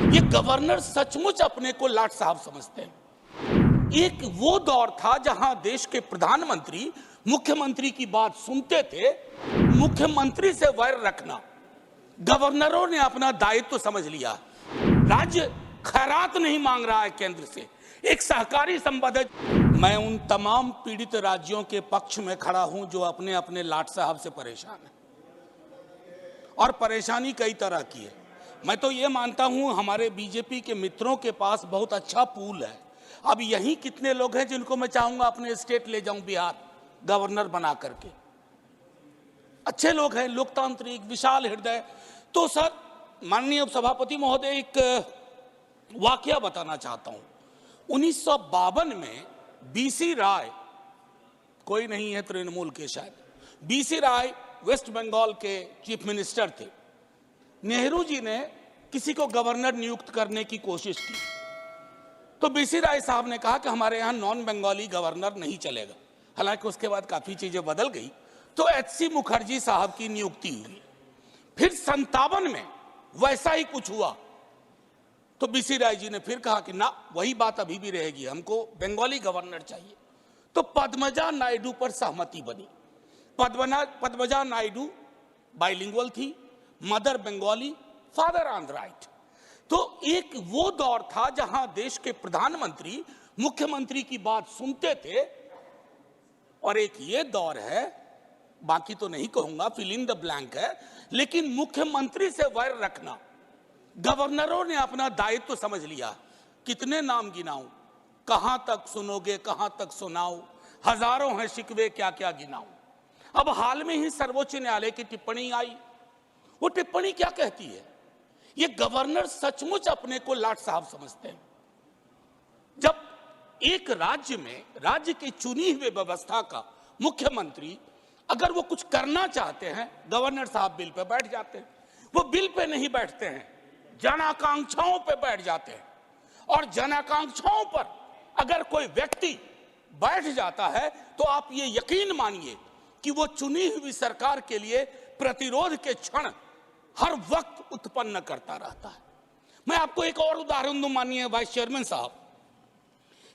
ये गवर्नर सचमुच अपने को लाट साहब समझते हैं। एक वो दौर था जहां देश के प्रधानमंत्री मुख्यमंत्री की बात सुनते थे। मुख्यमंत्री से वैर रखना गवर्नरों ने अपना दायित्व समझ लिया। राज्य खैरात नहीं मांग रहा है केंद्र से, एक सहकारी संबंध। मैं उन तमाम पीड़ित राज्यों के पक्ष में खड़ा हूं जो अपने अपने लाट साहब से परेशान हैं, और परेशानी कई तरह की है। मैं तो ये मानता हूं हमारे बीजेपी के मित्रों के पास बहुत अच्छा पूल है। अब यही कितने लोग हैं जिनको मैं चाहूंगा अपने स्टेट ले जाऊं, बिहार गवर्नर बना करके। अच्छे लोग हैं, लोकतांत्रिक, विशाल हृदय। तो सर, माननीय उपसभापति महोदय, एक वाकया बताना चाहता हूं। 1952 में बीसी राय, कोई नहीं है तृणमूल के शायद, बीसी राय वेस्ट बंगाल के चीफ मिनिस्टर थे। नेहरू जी ने किसी को गवर्नर नियुक्त करने की कोशिश की, तो बीसी राय साहब ने कहा कि हमारे यहां नॉन बंगाली गवर्नर नहीं चलेगा। हालांकि उसके बाद काफी चीजें बदल गई, तो एचसी मुखर्जी साहब की नियुक्ति हुई। फिर 57 में वैसा ही कुछ हुआ, तो बीसी राय जी ने फिर कहा कि ना, वही बात अभी भी रहेगी, हमको बंगाली गवर्नर चाहिए। तो पद्मजा नायडू पर सहमति बनी। पद्मजा नायडू बाइलिंगुअल थी, मदर बंगाली, फादर आंध्राइट। तो एक वो दौर था जहां देश के प्रधानमंत्री मुख्यमंत्री की बात सुनते थे, और एक ये दौर है, बाकी तो नहीं कहूंगा, फिल इन द ब्लैंक है, लेकिन मुख्यमंत्री से वैर रखना गवर्नरों ने अपना दायित्व समझ लिया। कितने नाम गिनाऊं, कहां तक सुनोगे, कहां तक सुनाऊं, हजारों हैं शिकवे, क्या क्या गिनाऊं। अब हाल में ही सर्वोच्च न्यायालय की टिप्पणी आई। वो टिप्पणी क्या कहती है? ये गवर्नर सचमुच अपने को लाट साहब समझते हैं। जब एक राज्य में राज्य की चुनी हुई व्यवस्था का मुख्यमंत्री अगर वो कुछ करना चाहते हैं, गवर्नर साहब बिल पे बैठ जाते हैं। वो बिल पे नहीं बैठते हैं, जन आकांक्षाओं पे बैठ जाते हैं। और जन आकांक्षाओं पर अगर कोई व्यक्ति बैठ जाता है, तो आप ये यकीन मानिए कि वो चुनी हुई सरकार के लिए प्रतिरोध के क्षण हर वक्त उत्पन्न करता रहता है। मैं आपको एक और उदाहरण दूं, माननीय वाइस चेयरमैन साहब।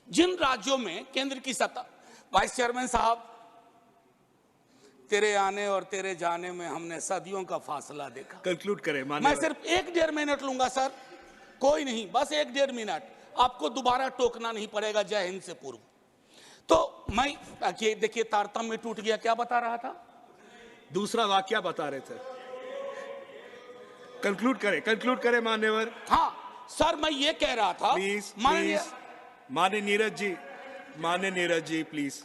जिन राज्यों में केंद्र की सत्ता, वाइस चेयरमैन साहब, तेरे आने और तेरे जाने में हमने सदियों का फासला देखा। कंक्लूड करें। मैं सिर्फ 1-1.5 मिनट लूंगा सर, कोई नहीं, बस 1-1.5 मिनट। आपको दोबारा टोकना नहीं पड़ेगा जय हिंद से पूर्व। तो मैं देखिए, तारतम्य टूट गया। क्या बता रहा था? दूसरा वाक्य बता रहे थे। कंक्लूड करें मान्यवर। हाँ सर, मैं ये कह रहा था, प्लीज माननीय नीरज जी प्लीज।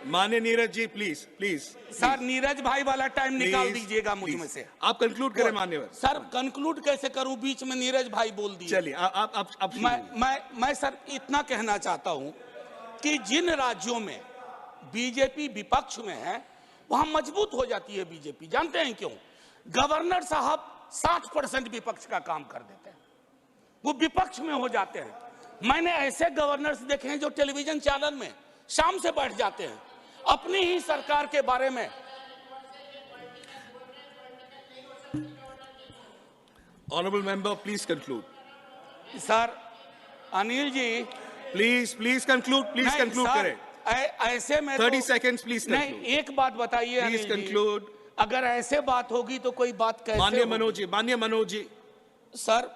माननीय नीरज जी प्लीज। सर, नीरज भाई वाला टाइम निकाल दीजिएगा मुझ में से। आप कंक्लूड करें मान्यवर। सर, कंक्लूड कैसे करूं? बीच में नीरज भाई बोल दिए। चलिए आप मैं सर इतना कहना चाहता हूं कि जिन राज्यों में बीजेपी विपक्ष में है, वहां मजबूत हो जाती है बीजेपी। जानते हैं क्यों? गवर्नर साहब 60% विपक्ष का काम कर देते हैं, वो विपक्ष में हो जाते हैं। मैंने ऐसे गवर्नर्स देखे हैं जो टेलीविजन चैनल में शाम से बैठ जाते हैं, अपनी ही सरकार के बारे में। Honourable member please conclude. Sir, Anil ji please conclude करें। ऐसे में 30 सेकेंड्स प्लीज। नहीं, एक बात बताइए प्लीज कंक्लूड। अगर ऐसे बात होगी तो कोई बात कैसे? माननीय मनोज जी। सर,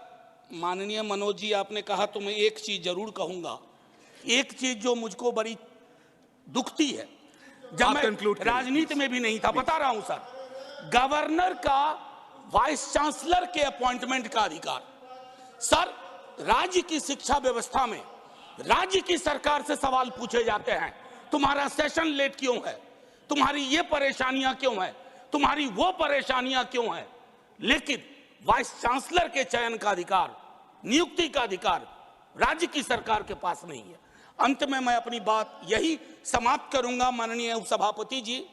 माननीय मनोज जी, आपने कहा तो मैं एक चीज जरूर कहूंगा। एक चीज जो मुझको बड़ी दुखती है, जब मैं राजनीति में भी नहीं था, बता रहा हूं सर, गवर्नर का वाइस चांसलर के अपॉइंटमेंट का अधिकार। सर, राज्य की शिक्षा व्यवस्था में राज्य की सरकार से सवाल पूछे जाते हैं, तुम्हारा सेशन लेट क्यों है, तुम्हारी ये परेशानियां क्यों है, तुम्हारी वो परेशानियां क्यों है। लेकिन वाइस चांसलर के चयन का अधिकार, नियुक्ति का अधिकार राज्य की सरकार के पास नहीं है। अंत में मैं अपनी बात यही समाप्त करूंगा। माननीय उपसभापति जी,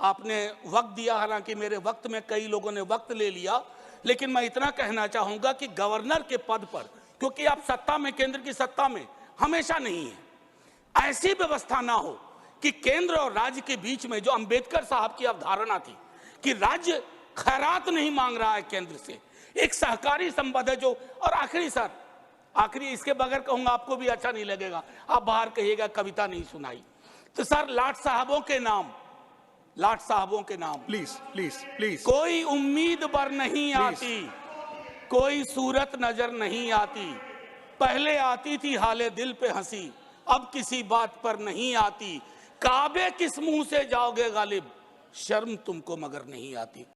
आपने वक्त दिया, हालांकि मेरे वक्त में कई लोगों ने वक्त ले लिया, लेकिन मैं इतना कहना चाहूंगा कि गवर्नर के पद पर, क्योंकि आप सत्ता में, केंद्र की सत्ता में हमेशा नहीं है, ऐसी व्यवस्था ना हो कि केंद्र और राज्य के बीच में जो अंबेडकर साहब की अवधारणा थी कि राज्य खैरात नहीं मांग रहा है केंद्र से, एक सहकारी संबंध है जो। और आखिरी सर, आखिरी इसके बगैर कहूंगा आपको भी अच्छा नहीं लगेगा, आप बाहर कहिएगा कविता नहीं सुनाई। तो सर लाट साहबों के नाम, लाट साहबों के नाम, Please, please, please. कोई उम्मीद पर नहीं आती, कोई सूरत नजर नहीं आती, पहले आती थी हाले दिल पे हंसी, अब किसी बात पर नहीं आती, काबे किस मुंह से जाओगे गालिब, शर्म तुमको मगर नहीं आती।